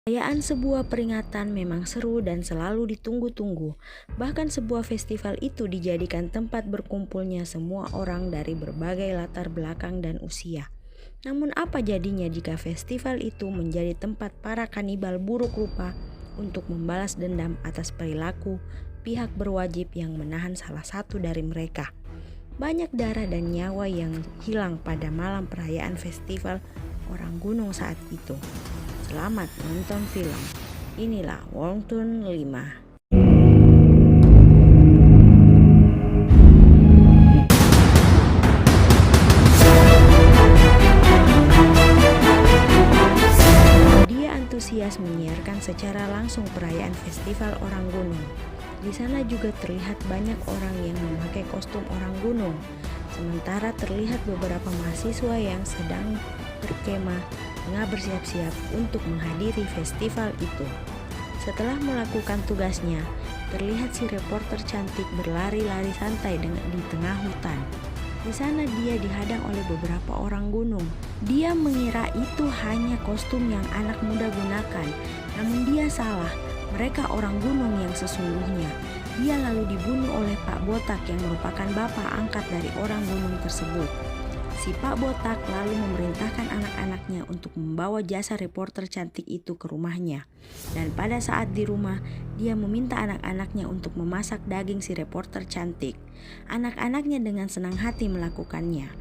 Perayaan sebuah peringatan memang seru dan selalu ditunggu-tunggu. Bahkan sebuah festival itu dijadikan tempat berkumpulnya semua orang dari berbagai latar belakang dan usia. Namun apa jadinya jika festival itu menjadi tempat para kanibal buruk rupa untuk membalas dendam atas perilaku pihak berwajib yang menahan salah satu dari mereka? Banyak darah dan nyawa yang hilang pada malam perayaan festival orang gunung saat itu. Selamat menonton film. Inilah Wonton 5. Dia antusias menyiarkan secara langsung perayaan festival orang gunung. Di sana juga terlihat banyak orang yang memakai kostum orang gunung. Sementara terlihat beberapa mahasiswa yang sedang berkemah tengah bersiap-siap untuk menghadiri festival itu. Setelah melakukan tugasnya, terlihat si reporter cantik berlari-lari santai di tengah hutan. Di sana dia dihadang oleh beberapa orang gunung. Dia mengira itu hanya kostum yang anak muda gunakan, namun dia salah. Mereka orang gunung yang sesungguhnya. Dia lalu dibunuh oleh Pak Botak yang merupakan bapak angkat dari orang gunung tersebut. Si Pak Botak lalu memerintahkan anak-anaknya untuk membawa jasa reporter cantik itu ke rumahnya. Dan pada saat di rumah, dia meminta anak-anaknya untuk memasak daging si reporter cantik. Anak-anaknya dengan senang hati melakukannya.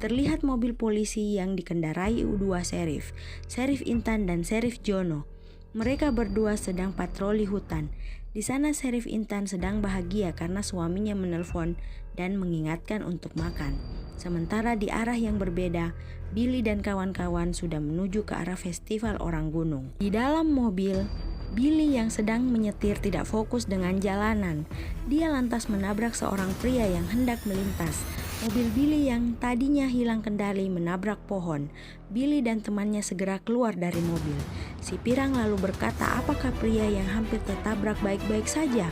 Terlihat mobil polisi yang dikendarai dua serif, Serif Intan dan Serif Jono. Mereka berdua sedang patroli hutan. Di sana Serif Intan sedang bahagia karena suaminya menelpon dan mengingatkan untuk makan. Sementara di arah yang berbeda, Billy dan kawan-kawan sudah menuju ke arah festival orang gunung. Di dalam mobil, Billy yang sedang menyetir tidak fokus dengan jalanan. Dia lantas menabrak seorang pria yang hendak melintas. Mobil Billy yang tadinya hilang kendali menabrak pohon. Billy dan temannya segera keluar dari mobil. Si pirang lalu berkata, apakah pria yang hampir tertabrak baik-baik saja?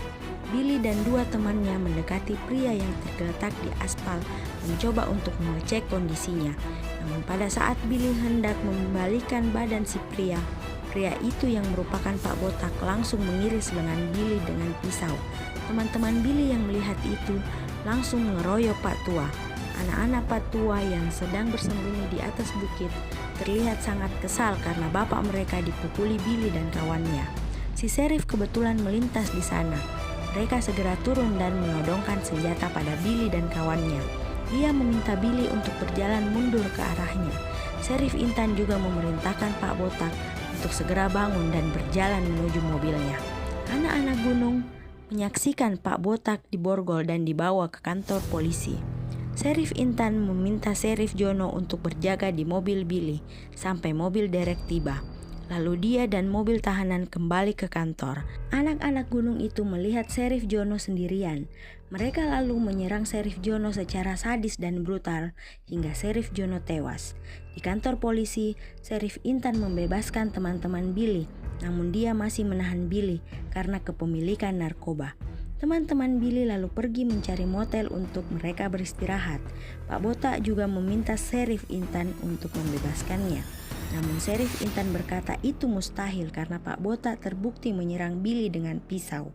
Billy dan dua temannya mendekati pria yang tergeletak di aspal, mencoba untuk mengecek kondisinya. Namun pada saat Billy hendak membalikan badan si pria itu yang merupakan Pak Botak langsung mengiris lengan Billy dengan pisau. Teman-teman Billy yang melihat itu langsung mengeroyok Pak Tua. Anak-anak Pak Tua yang sedang bersembunyi di atas bukit terlihat sangat kesal karena bapak mereka dipukuli Billy dan kawannya. Si Serif kebetulan melintas di sana. Mereka segera turun dan menodongkan senjata pada Billy dan kawannya. Dia meminta Billy untuk berjalan mundur ke arahnya. Serif Intan juga memerintahkan Pak Botak untuk segera bangun dan berjalan menuju mobilnya. Anak-anak gunung menyaksikan Pak Botak diborgol dan dibawa ke kantor polisi. Serif Intan meminta Serif Jono untuk berjaga di mobil Billy sampai mobil derek tiba. Lalu dia dan mobil tahanan kembali ke kantor. Anak-anak gunung itu melihat Serif Jono sendirian. Mereka lalu menyerang Serif Jono secara sadis dan brutal hingga Serif Jono tewas. Di kantor polisi, Serif Intan membebaskan teman-teman Billy, namun dia masih menahan Billy karena kepemilikan narkoba. Teman-teman Billy lalu pergi mencari motel untuk mereka beristirahat. Pak Botak juga meminta Serif Intan untuk membebaskannya. Namun Serif Intan berkata itu mustahil karena Pak Botak terbukti menyerang Billy dengan pisau.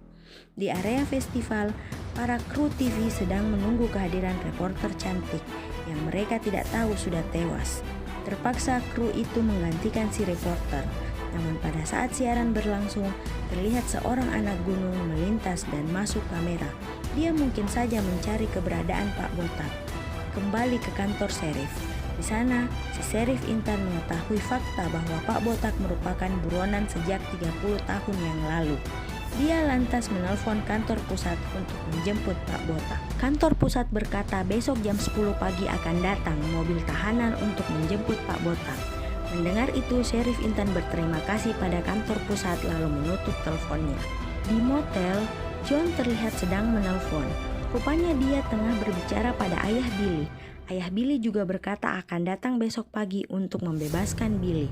Di area festival, para kru TV sedang menunggu kehadiran reporter cantik yang mereka tidak tahu sudah tewas. Terpaksa kru itu menggantikan si reporter. Namun pada saat siaran berlangsung, terlihat seorang anak gunung melintas dan masuk kamera. Dia mungkin saja mencari keberadaan Pak Botak. Kembali ke kantor Serif. Di sana, si Serif Intan mengetahui fakta bahwa Pak Botak merupakan buronan sejak 30 tahun yang lalu. Dia lantas menelpon kantor pusat untuk menjemput Pak Botak. Kantor pusat berkata besok jam 10 pagi akan datang mobil tahanan untuk menjemput Pak Botak. Mendengar itu, Serif Intan berterima kasih pada kantor pusat lalu menutup teleponnya. Di motel, John terlihat sedang menelpon. Rupanya dia tengah berbicara pada ayah Billy. Ayah Billy juga berkata akan datang besok pagi untuk membebaskan Billy.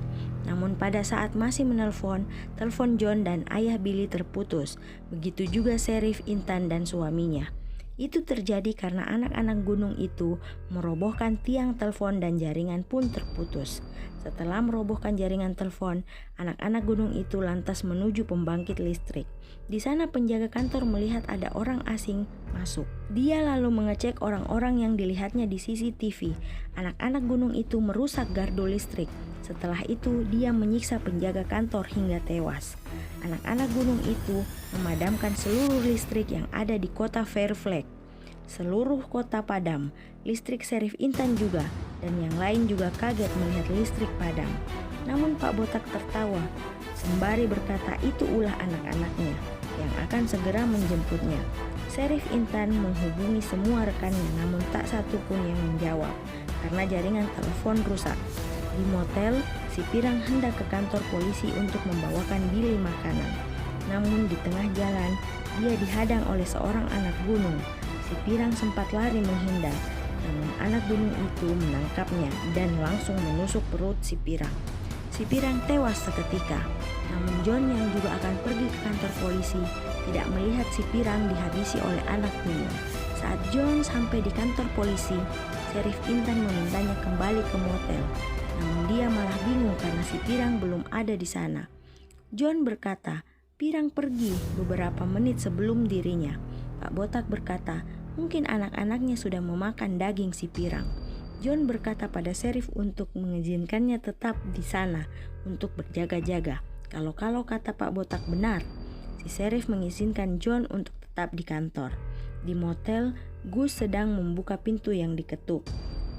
Namun pada saat masih menelpon, telepon John dan ayah Billy terputus. Begitu juga Serif Intan dan suaminya. Itu terjadi karena anak-anak gunung itu merobohkan tiang telepon dan jaringan pun terputus. Setelah merobohkan jaringan telepon, anak-anak gunung itu lantas menuju pembangkit listrik. Di sana penjaga kantor melihat ada orang asing masuk. Dia lalu mengecek orang-orang yang dilihatnya di CCTV. Anak-anak gunung itu merusak gardu listrik. Setelah itu, dia menyiksa penjaga kantor hingga tewas. Anak-anak gunung itu memadamkan seluruh listrik yang ada di kota Fairflag. Seluruh kota padam, listrik Sheriff Intan juga, dan yang lain juga kaget melihat listrik padam. Namun Pak Botak tertawa, sembari berkata itu ulah anak-anaknya yang akan segera menjemputnya. Sheriff Intan menghubungi semua rekannya, namun tak satu pun yang menjawab karena jaringan telepon rusak. Di motel, si Pirang hendak ke kantor polisi untuk membawakan bili makanan. Namun di tengah jalan, dia dihadang oleh seorang anak gunung. Si Pirang sempat lari menghindar, namun anak gunung itu menangkapnya dan langsung menusuk perut si Pirang. Si Pirang tewas seketika, namun John yang juga akan pergi ke kantor polisi tidak melihat si Pirang dihabisi oleh anak gunung. Saat John sampai di kantor polisi, Sheriff Intan memintanya kembali ke motel, namun dia malah bingung karena si Pirang belum ada di sana. John berkata, Pirang pergi beberapa menit sebelum dirinya. Pak Botak berkata, mungkin anak-anaknya sudah memakan daging si Pirang. John berkata pada Sheriff untuk mengizinkannya tetap di sana untuk berjaga-jaga. Kalau kata Pak Botak benar, si Sheriff mengizinkan John untuk tetap di kantor. Di motel, Gus sedang membuka pintu yang diketuk.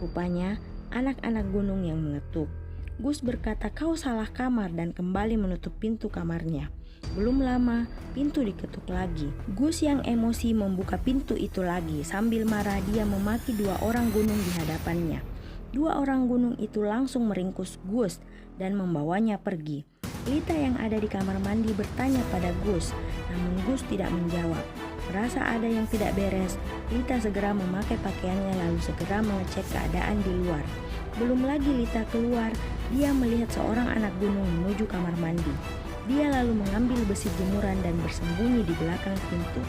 Rupanya, anak-anak gunung yang mengetuk. Gus berkata, kau salah kamar, dan kembali menutup pintu kamarnya. Belum lama, pintu diketuk lagi. Gus yang emosi membuka pintu itu lagi. Sambil marah, dia memaki dua orang gunung di hadapannya. Dua orang gunung itu langsung meringkus Gus dan membawanya pergi. Lita yang ada di kamar mandi bertanya pada Gus, namun Gus tidak menjawab. Merasa ada yang tidak beres, Lita segera memakai pakaiannya lalu segera mengecek keadaan di luar. Belum lagi Lita keluar, dia melihat seorang anak gunung menuju kamar mandi. Dia lalu mengambil besi jemuran dan bersembunyi di belakang pintu.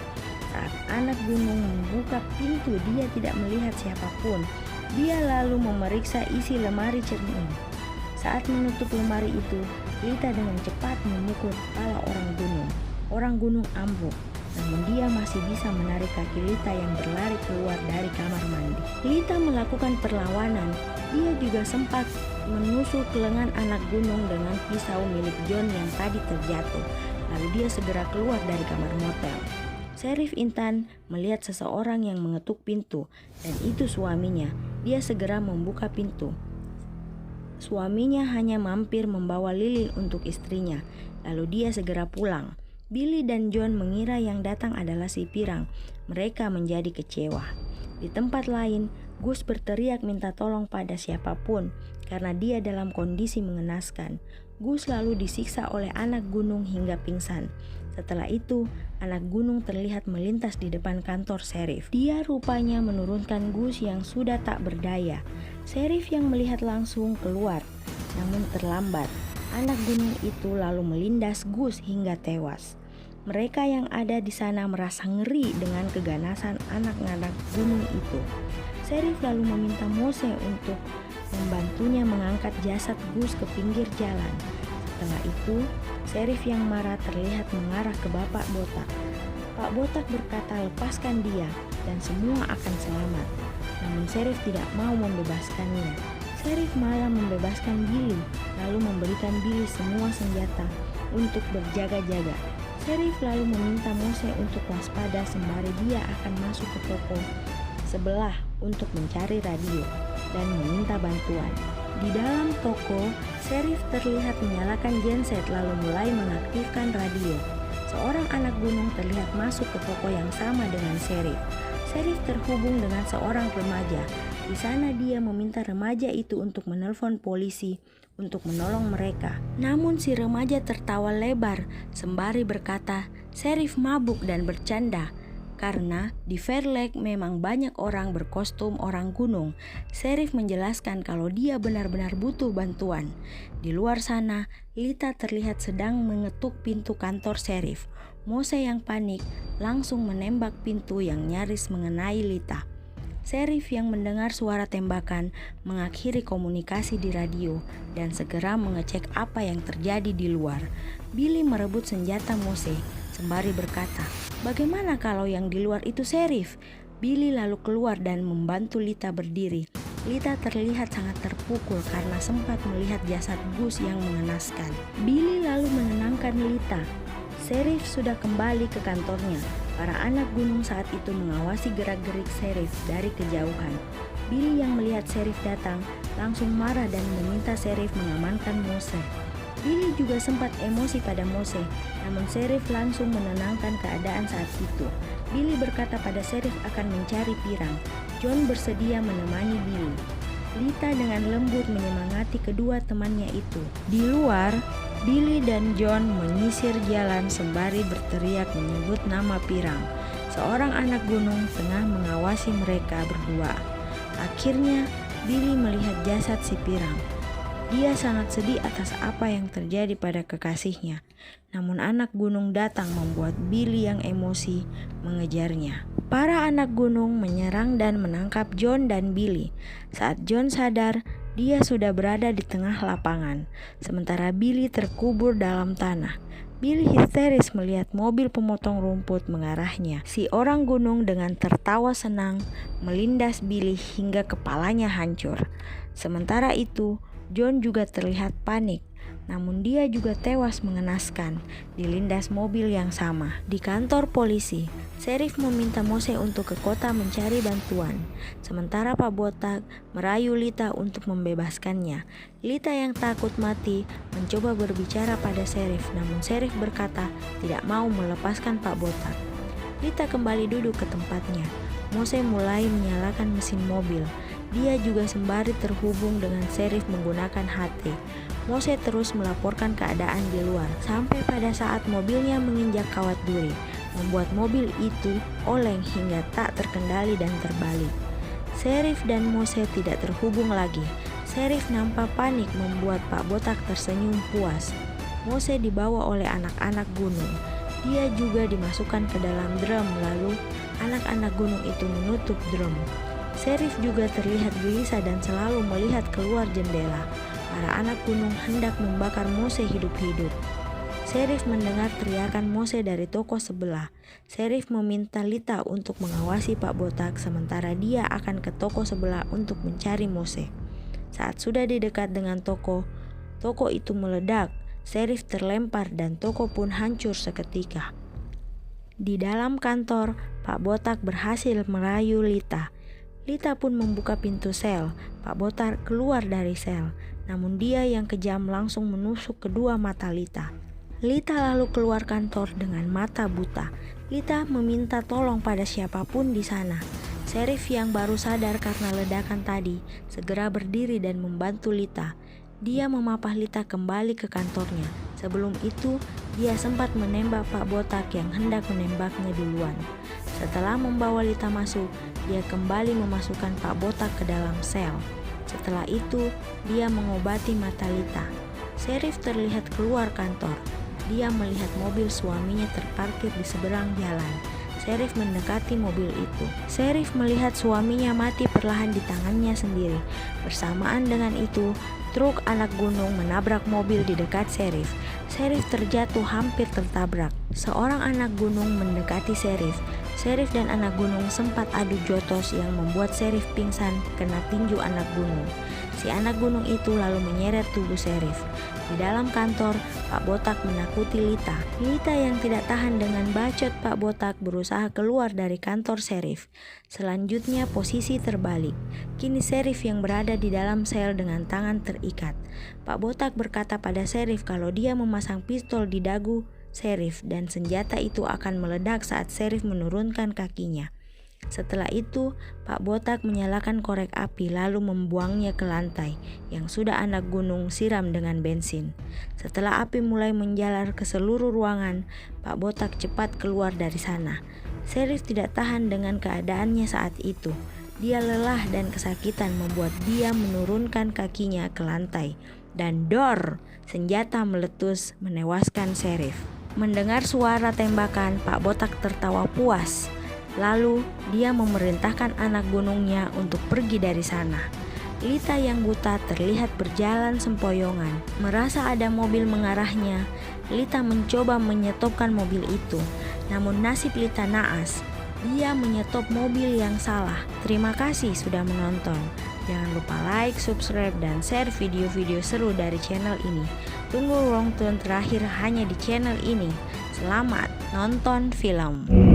Saat anak gunung membuka pintu, dia tidak melihat siapapun. Dia lalu memeriksa isi lemari cermin. Saat menutup lemari itu, Lita dengan cepat memukul kepala orang gunung. Orang gunung ambruk, namun dia masih bisa menarik kaki Lita yang berlari keluar dari kamar mandi. Lita melakukan perlawanan. Dia juga sempat menusuk lengan anak gunung dengan pisau milik John yang tadi terjatuh. Lalu dia segera keluar dari kamar motel. Sheriff Intan melihat seseorang yang mengetuk pintu, dan itu suaminya. Dia segera membuka pintu. Suaminya hanya mampir membawa lilin untuk istrinya, lalu dia segera pulang. Billy dan John mengira yang datang adalah si Pirang. Mereka menjadi kecewa. Di tempat lain, Gus berteriak minta tolong pada siapapun karena dia dalam kondisi mengenaskan. Gus lalu disiksa oleh anak gunung hingga pingsan. Setelah itu, anak gunung terlihat melintas di depan kantor Sheriff. Dia rupanya menurunkan Gus yang sudah tak berdaya. Sheriff yang melihat langsung keluar, namun terlambat. Anak gunung itu lalu melindas Gus hingga tewas. Mereka yang ada di sana merasa ngeri dengan keganasan anak-anak gunung itu. Sheriff lalu meminta Mose untuk membantunya mengangkat jasad Gus ke pinggir jalan. Setelah itu, Sheriff yang marah terlihat mengarah ke Bapak Botak. Pak Botak berkata lepaskan dia dan semua akan selamat. Namun Sheriff tidak mau membebaskannya. Sheriff malah membebaskan Billy, lalu memberikan Billy semua senjata untuk berjaga-jaga. Sheriff lalu meminta Mose untuk waspada sembari dia akan masuk ke toko sebelah untuk mencari radio dan meminta bantuan. Di dalam toko, Sheriff terlihat menyalakan genset lalu mulai mengaktifkan radio. Seorang anak gunung terlihat masuk ke toko yang sama dengan Sheriff. Sheriff terhubung dengan seorang remaja. Di sana dia meminta remaja itu untuk menelpon polisi untuk menolong mereka. Namun si remaja tertawa lebar sembari berkata, Sheriff mabuk dan bercanda. Karena di Fairlake memang banyak orang berkostum orang gunung. Sheriff menjelaskan kalau dia benar-benar butuh bantuan. Di luar sana, Lita terlihat sedang mengetuk pintu kantor Sheriff. Mose yang panik langsung menembak pintu yang nyaris mengenai Lita. Sheriff yang mendengar suara tembakan mengakhiri komunikasi di radio dan segera mengecek apa yang terjadi di luar. Billy merebut senjata Mose sembari berkata, "Bagaimana kalau yang di luar itu sheriff?" Billy lalu keluar dan membantu Lita berdiri. Lita terlihat sangat terpukul karena sempat melihat jasad Gus yang mengenaskan. Billy lalu menenangkan Lita. Sheriff sudah kembali ke kantornya. Para anak gunung saat itu mengawasi gerak-gerik sheriff dari kejauhan. Billy yang melihat sheriff datang langsung marah dan meminta sheriff mengamankan Mose. Billy juga sempat emosi pada Mose, namun sheriff langsung menenangkan keadaan saat itu. Billy berkata pada sheriff akan mencari pirang. John bersedia menemani Billy. Lita dengan lembut menyemangati kedua temannya itu. Di luar, Billy dan John menyisir jalan sembari berteriak menyebut nama pirang. Seorang anak gunung tengah mengawasi mereka berdua. Akhirnya, Billy melihat jasad si pirang. Dia sangat sedih atas apa yang terjadi pada kekasihnya. Namun anak gunung datang membuat Billy yang emosi mengejarnya. Para anak gunung menyerang dan menangkap John dan Billy. Saat John sadar, dia sudah berada di tengah lapangan, sementara Billy terkubur dalam tanah. Billy histeris melihat mobil pemotong rumput mengarahnya. Si orang gunung dengan tertawa senang melindas Billy hingga kepalanya hancur. Sementara itu, John juga terlihat panik, namun dia juga tewas mengenaskan, dilindas mobil yang sama. Di kantor polisi, sheriff meminta Mose untuk ke kota mencari bantuan, sementara Pak Botak merayu Lita untuk membebaskannya. Lita yang takut mati mencoba berbicara pada sheriff, namun sheriff berkata tidak mau melepaskan Pak Botak. Lita kembali duduk ke tempatnya. Mose mulai menyalakan mesin mobil. Dia juga sembari terhubung dengan sheriff menggunakan HT. Mose terus melaporkan keadaan di luar sampai pada saat mobilnya menginjak kawat duri, membuat mobil itu oleng hingga tak terkendali dan terbalik. Sheriff dan Mose tidak terhubung lagi. Sheriff nampak panik membuat Pak Botak tersenyum puas. Mose dibawa oleh anak-anak gunung. Dia juga dimasukkan ke dalam drum, lalu anak-anak gunung itu menutup drum. Sheriff juga terlihat gelisah dan selalu melihat keluar jendela. Para anak gunung hendak membakar Mose hidup-hidup. Sheriff mendengar teriakan Mose dari toko sebelah. Sheriff meminta Lita untuk mengawasi Pak Botak sementara dia akan ke toko sebelah untuk mencari Mose. Saat sudah di dekat dengan toko itu meledak. Sheriff terlempar dan toko pun hancur seketika. Di dalam kantor, Pak Botak berhasil merayu Lita. Lita pun membuka pintu sel. Pak Botak keluar dari sel, namun dia yang kejam langsung menusuk kedua mata Lita. Lita lalu keluar kantor dengan mata buta. Lita meminta tolong pada siapapun di sana. Sheriff yang baru sadar karena ledakan tadi segera berdiri dan membantu Lita. Dia memapah Lita kembali ke kantornya. Sebelum itu, dia sempat menembak Pak Botak yang hendak menembaknya duluan. Setelah membawa Lita masuk, dia kembali memasukkan Pak Botak ke dalam sel. Setelah itu, dia mengobati mata Lita. Sheriff terlihat keluar kantor. Dia melihat mobil suaminya terparkir di seberang jalan. Sheriff mendekati mobil itu. Sheriff melihat suaminya mati perlahan di tangannya sendiri. Bersamaan dengan itu, truk anak gunung menabrak mobil di dekat Sheriff. Sheriff terjatuh hampir tertabrak. Seorang anak gunung mendekati Sheriff. Sheriff dan anak gunung sempat adu jotos yang membuat Sheriff pingsan kena tinju anak gunung. Si anak gunung itu lalu menyeret tubuh Sheriff. Di dalam kantor, Pak Botak menakuti Lita. Lita yang tidak tahan dengan bacot Pak Botak berusaha keluar dari kantor Sheriff. Selanjutnya posisi terbalik. Kini Sheriff yang berada di dalam sel dengan tangan terikat. Pak Botak berkata pada Sheriff kalau dia memasang pistol di dagu Sheriff dan senjata itu akan meledak saat Sheriff menurunkan kakinya. Setelah itu, Pak Botak menyalakan korek api lalu membuangnya ke lantai yang sudah anak gunung siram dengan bensin. Setelah api mulai menjalar ke seluruh ruangan, Pak Botak cepat keluar dari sana. Sheriff tidak tahan dengan keadaannya saat itu. Dia lelah dan kesakitan membuat dia menurunkan kakinya ke lantai. Dan dor, senjata meletus menewaskan Sheriff. Mendengar suara tembakan, Pak Botak tertawa puas. Lalu dia memerintahkan anak gunungnya untuk pergi dari sana. Lita yang buta terlihat berjalan sempoyongan. Merasa ada mobil mengarahnya, Lita mencoba menyetopkan mobil itu. Namun nasib Lita naas, dia menyetop mobil yang salah. Terima kasih sudah menonton. Jangan lupa like, subscribe, dan share video-video seru dari channel ini. Tunggu Wrong Turn terakhir hanya di channel ini. Selamat nonton film.